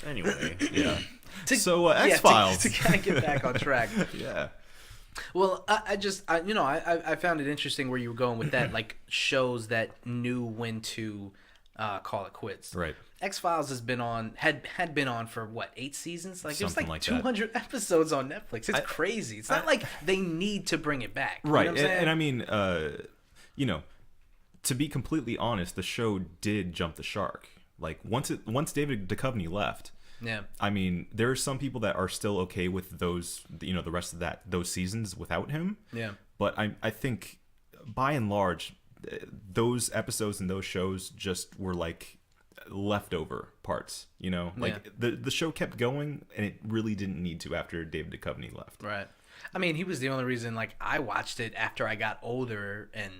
Anyway, Yeah. So X-Files. To kind of get back on track. Yeah. Well, I found it interesting where you were going with that, like shows that knew when to call it quits. Right. X-Files had been on for what, 8 seasons? Like Something it was like like 200 episodes on Netflix. It's crazy. It's not like they need to bring it back. Right. You know what I'm saying? And I mean, to be completely honest, the show did jump the shark. Like once David Duchovny left. Yeah. I mean, there are some people that are still okay with those, the rest of those seasons without him. Yeah. But I think by and large, those episodes and those shows just were like leftover parts, like the show kept going and it really didn't need to after David Duchovny left. Right. I mean, he was the only reason like I watched it after I got older and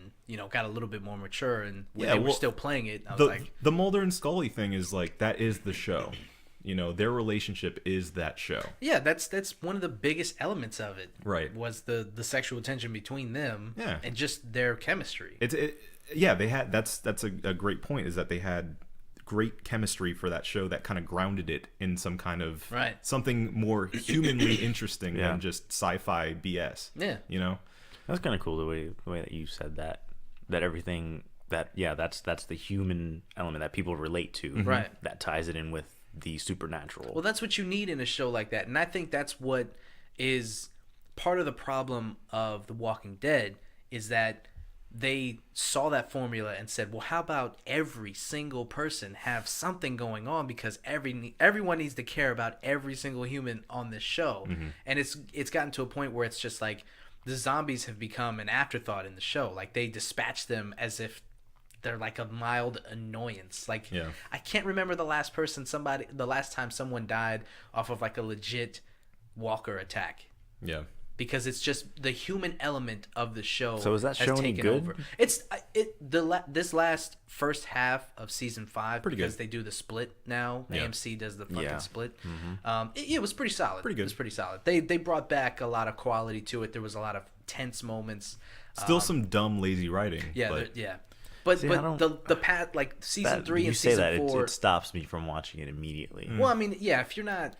got a little bit more mature, and when they were still playing it, I was like, the Mulder and Scully thing is like that is the show. Their relationship is that show. Yeah, that's one of the biggest elements of it. Right. Was the sexual tension between them. Yeah. And just their chemistry. They had that's a great point, is that they had great chemistry for that show that kind of grounded it in some kind of something more humanly interesting than just sci-fi BS. Yeah. That's kind of cool the way that you said that everything that's the human element that people relate to. Right. That ties it in with the supernatural. Well, that's what you need in a show like that, and I think that's what is part of the problem of The Walking Dead, is that they saw that formula and said, well, how about every single person have something going on, because everyone needs to care about every single human on this show. And it's gotten to a point where it's just like the zombies have become an afterthought in the show. Like they dispatch them as if they're like a mild annoyance. Like I can't remember the last time someone died off of like a legit walker attack. Yeah. Because it's just the human element of the show. So is that show any good? Over. This last first half of season 5, pretty because good. they do the split now. Yeah. AMC does the fucking split. Mm-hmm. It was pretty solid. Pretty good. It was pretty solid. They brought back a lot of quality to it. There was a lot of tense moments. Still some dumb, lazy writing. Yeah, But See, the path, like season 3 and season 4, it stops me from watching it immediately. Well, I mean, yeah, if you're not,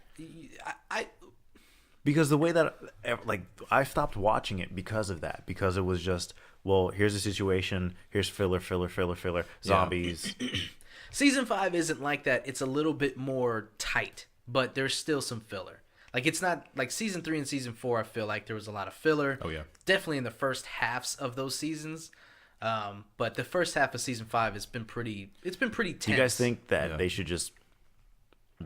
because the way that, like, I stopped watching it because of that. Because it was just, well, here's a situation, here's filler, zombies. Season 5 isn't like that. It's a little bit more tight, but there's still some filler. Like, it's not like season 3 and season 4. I feel like there was a lot of filler. Oh yeah, definitely in the first halves of those seasons. But the first half of season 5 has been pretty. It's been pretty tense. Do you guys think that they should just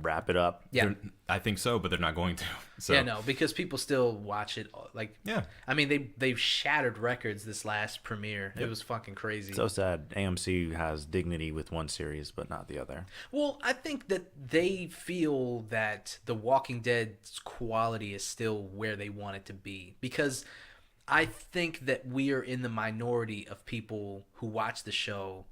wrap it up? Yeah, I think so, but they're not going to. So. Yeah, no, because people still watch it. Like, yeah, I mean, they've shattered records this last premiere. It was fucking crazy. So sad. AMC has dignity with one series, but not the other. Well, I think that they feel that The Walking Dead's quality is still where they want it to be, because I think that we are in the minority of people who watch the show.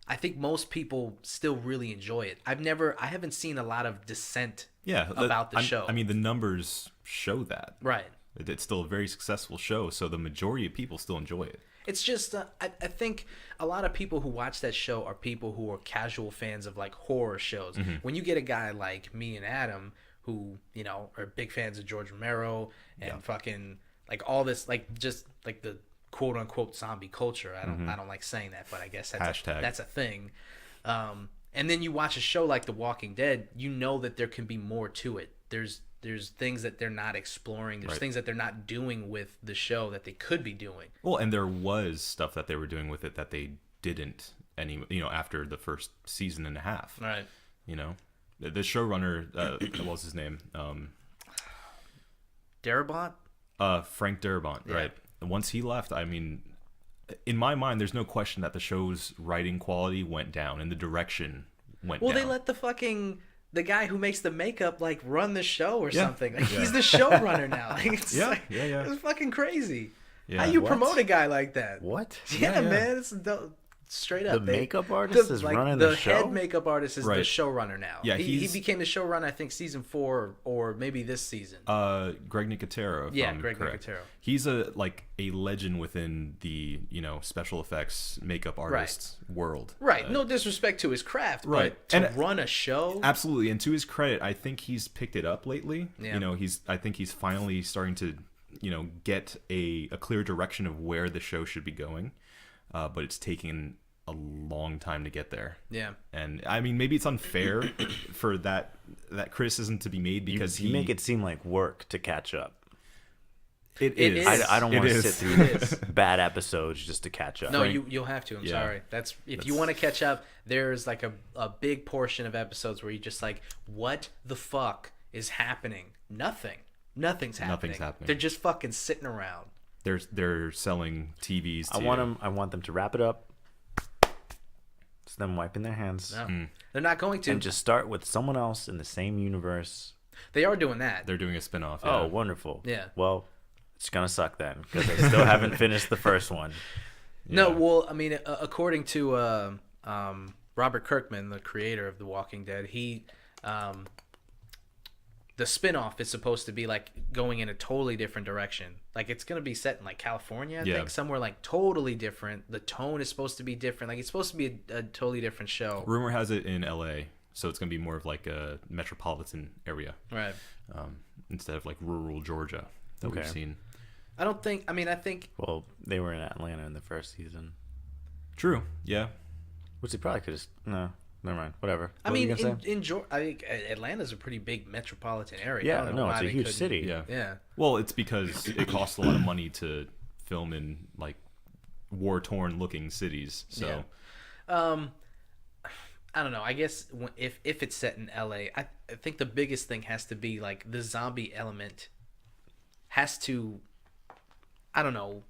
I think most people still really enjoy it. I haven't seen a lot of dissent about the show. I mean, the numbers show that. Right. It's still a very successful show, so the majority of people still enjoy it. It's just, I think a lot of people who watch that show are people who are casual fans of like horror shows. Mm-hmm. When you get a guy like me and Adam who, are big fans of George Romero and fucking like all this, like just like the quote unquote zombie culture. I don't like saying that, but I guess that's a thing. And then you watch a show like The Walking Dead, you know that there can be more to it. There's things that they're not exploring. There's things that they're not doing with the show that they could be doing. Well, and there was stuff that they were doing with it that they didn't after the first season and a half. Right. The showrunner, what was his name? Darabont? Frank Darabont, right. Once he left, I mean, in my mind, there's no question that the show's writing quality went down and the direction went down. Well, they let the guy who makes the makeup like run the show or something. Like, he's the showrunner now. Like, it's fucking crazy. Yeah. How you promote a guy like that? What? Yeah, man. Straight The up, makeup artist is running the show? head makeup artist is the Right. showrunner now. Yeah, he he's- became the showrunner. I think season 4 or maybe this season. Greg Nicotero. Yeah, if I'm Greg correct. Nicotero. He's a legend within the special effects makeup artists world. Right. No disrespect to his craft, right. but to And- run a show. Absolutely, and to his credit, I think he's picked it up lately. Yeah. I think he's finally starting to get a clear direction of where the show should be going, but it's taken a long time to get there. Yeah. And I mean, maybe it's unfair for that criticism to be made because you make it seem like work to catch up. it It is. is. I don't It want to is. sit through It is. bad episodes just to catch up. No, you'll have to. I'm Yeah. sorry. That's if you want to catch up. There's like a big portion of episodes where you just like, what the fuck is happening? Nothing's happening. happening. They're just fucking sitting around. They're selling TVs. I want them to wrap it up. It's them wiping their hands No, they're not going to. and just start with someone else in the same universe. They are doing that. They're doing a spinoff. Oh, Yeah. wonderful. Yeah. Well, it's gonna suck then because I still haven't finished the first one. No, Yeah. well, I mean, according to Robert Kirkman, the creator of The Walking Dead, he the spin-off is supposed to be like going in a totally different direction. Like it's going to be set in like California, I Yeah. think, somewhere like totally different. The tone is supposed to be different. Like it's supposed to be a totally different show. Rumor has it in LA, so it's gonna be more of like a metropolitan area Right. instead of like rural Georgia that we've Okay. seen. I think Well, they were in Atlanta in the first season, True. Yeah. which they probably could have. No, never mind. Whatever. I What were you mean, gonna say? I think Atlanta's a pretty big metropolitan area. I Yeah, don't know no, why it's a they huge couldn't- city. Yeah. Yeah. Well, it's because it costs a lot of money to film in like war-torn looking cities. So I don't know. I guess if it's set in LA, I think the biggest thing has to be like the zombie element has to, I don't know,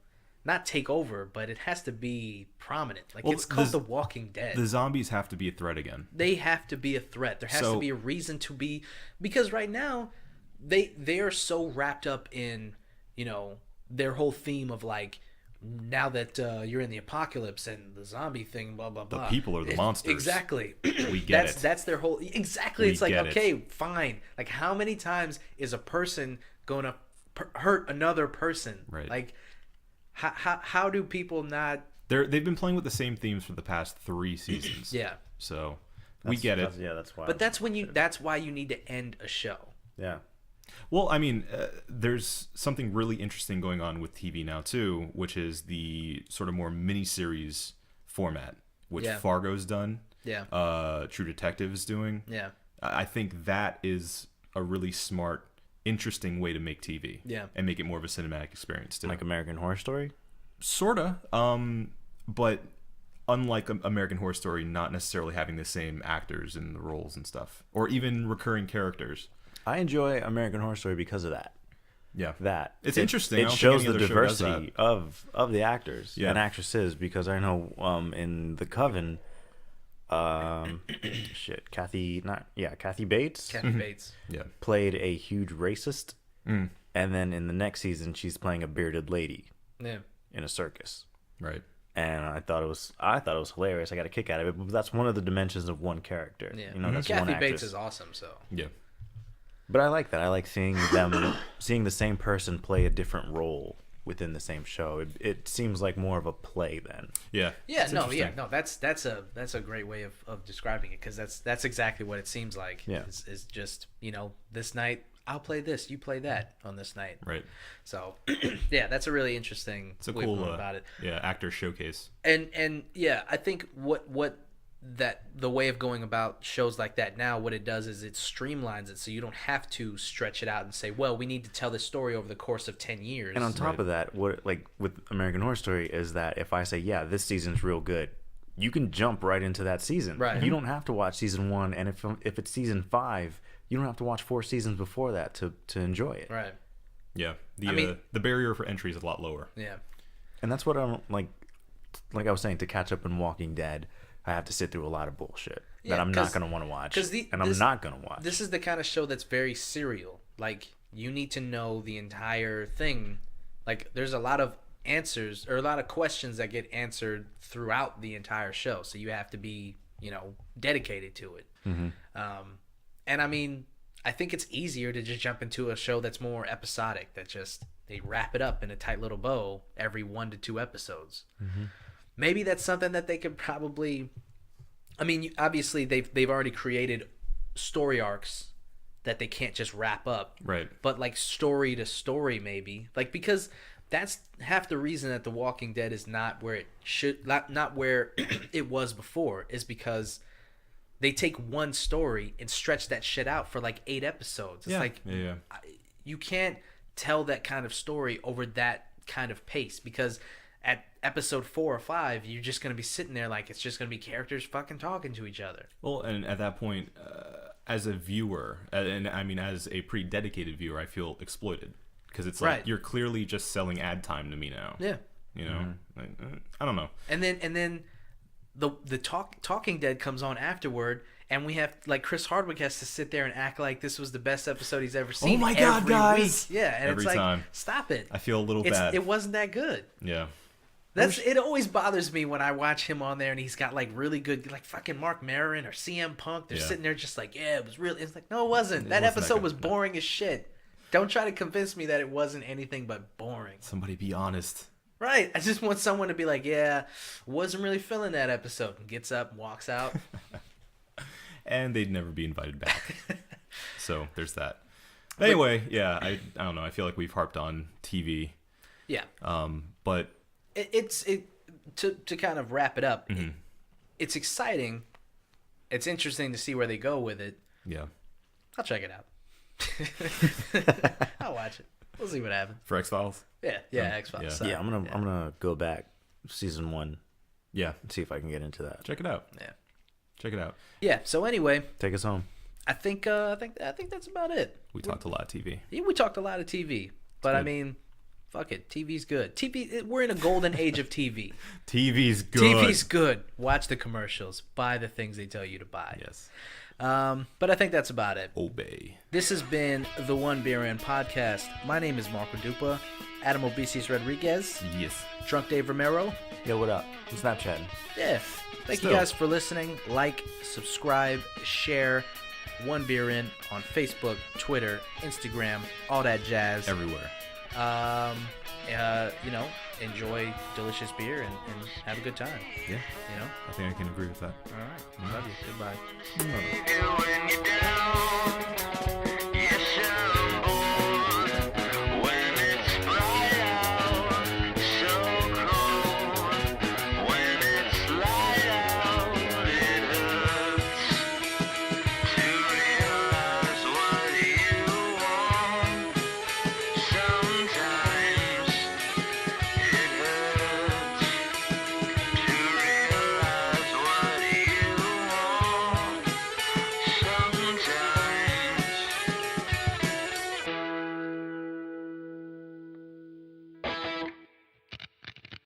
not take over, but it has to be prominent. Like Well, it's called the- The Walking Dead. the zombies have to be a threat again. They have to be a threat. There has to So- be a reason to be, because right now they are so wrapped up in, their whole theme of like, now that you're in the apocalypse and the zombie thing, blah blah blah. people are the monsters. Exactly. We get it. That's their whole. Exactly. We It's like, get it. okay, fine. Like, how many times is a person going to hurt another person? Right. Like, how do people not? They've been playing with the same themes for the past 3 seasons. Yeah. So we get it. Yeah, that's why. But that's why you need to end a show. yeah. Well, I mean, there's something really interesting going on with TV now too, which is the sort of more miniseries format, which Yeah. Fargo's done. Yeah. True Detective is doing. Yeah. I think that is a really smart, interesting way to make TV. Yeah. And make it more of a cinematic experience too. Like American Horror Story. Sorta. But unlike American Horror Story, not necessarily having the same actors in the roles and stuff, or even recurring characters. I enjoy American Horror Story because of that. Yeah. It's interesting. I It don't think shows any the other show does diversity that. of the actors Yeah. and actresses, because I know in The Coven, Kathy Bates Kathy Bates. Yeah. played a huge racist, Mm. and then in the next season she's playing a bearded lady Yeah. in a circus. Right. And I thought it was hilarious. I got a kick out of it. But that's one of the dimensions of one character. Yeah. That's Kathy one actress. Bates is awesome. So. Yeah. But I like that. I like seeing the same person play a different role within the same show. It seems like more of a play then. Yeah. Yeah, It's no, interesting. that's a great way of describing it, because that's exactly what it seems like. Yeah. is just this night I'll play this, you play that on this night. Right. So yeah, that's a really interesting It's a way of cool going about it. Yeah, actor showcase. And yeah, I think what that the way of going about shows like that now, what it does is it streamlines it, so you don't have to stretch it out and say, well, we need to tell this story over the course of 10 years. And on top Right. of that, what like with American Horror Story is that if I say, yeah, this season's real good, you can jump right into that season. Right. You don't have to watch season 1, and if it's season 5, you don't have to watch 4 seasons before that to enjoy it. Right. Yeah. I mean- The barrier for entry is a lot lower. Yeah. And that's what I'm like I was saying, to catch up in Walking Dead, I have to sit through a lot of bullshit Yeah, that I'm 'cause- not going to want to watch. 'cause I'm not going to watch. This is the kind of show that's very serial. Like, you need to know the entire thing. Like, there's a lot of answers or a lot of questions that get answered throughout the entire show. So you have to be, dedicated to it. And I mean, I think it's easier to just jump into a show that's more episodic, that just they wrap it up in a tight little bow every 1 to 2 episodes. Maybe that's something that they could probably. I mean, obviously they've already created story arcs that they can't just wrap up, right? But like story to story, maybe, like, because that's half the reason that The Walking Dead is not where it should, not where it was before, is because they take one story and stretch that shit out for like 8 episodes. It's you can't tell that kind of story over that kind of pace, because at episode 4 or 5, you're just going to be sitting there like it's just going to be characters fucking talking to each other. Well, and at that point, as a viewer, and I mean as a pretty dedicated viewer, I feel exploited, because it's like you're clearly just selling ad time to me now. Yeah. Like, I don't know. And then the Talking Dead comes on afterward, and we have, like, Chris Hardwick has to sit there and act like this was the best episode he's ever seen. Oh my God, every guys! week. Yeah, and Every it's like, time. Stop it. I feel a little bad. It wasn't that good. Yeah. It always bothers me when I watch him on there and he's got like really good, like fucking Mark Maron or CM Punk. They're sitting there just like, yeah, it was really. It's like, no, it wasn't. That episode was boring as shit. Don't try to convince me that it wasn't anything but boring. Somebody be honest. Right. I just want someone to be like, yeah, wasn't really feeling that episode, and gets up and walks out. And they'd never be invited back. So there's that. Anyway, yeah, I don't know. I feel like we've harped on TV. Yeah. But to kind of wrap it up, it's exciting. It's interesting to see where they go with it. Yeah. I'll check it out. I'll watch it. We'll see what happens. For X-Files? Yeah, X-Files. Yeah, I'm gonna go back season 1. Yeah. And see if I can get into that. Check it out. Yeah. Check it out. Yeah, so anyway, Take us home. I think that's about it. We talked a lot of TV. Yeah, we talked a lot of TV, but I mean, fuck it, TV's good. We're in a golden age of TV. TV's good. TV's good. Watch the commercials. Buy the things they tell you to buy. Yes. But I think that's about it. Obey. This has been the One Beer In podcast. My name is Marco Dupa. Adam Obesis Rodriguez. Yes. Drunk Dave Romero. Yo, what up? I'm Snapchatting. Yeah. Thank you guys for listening. Like, subscribe, share. One Beer In on Facebook, Twitter, Instagram, all that jazz. Everywhere. Enjoy delicious beer and have a good time. Yeah. I think I can agree with that. All right. Love you. Goodbye. Bye.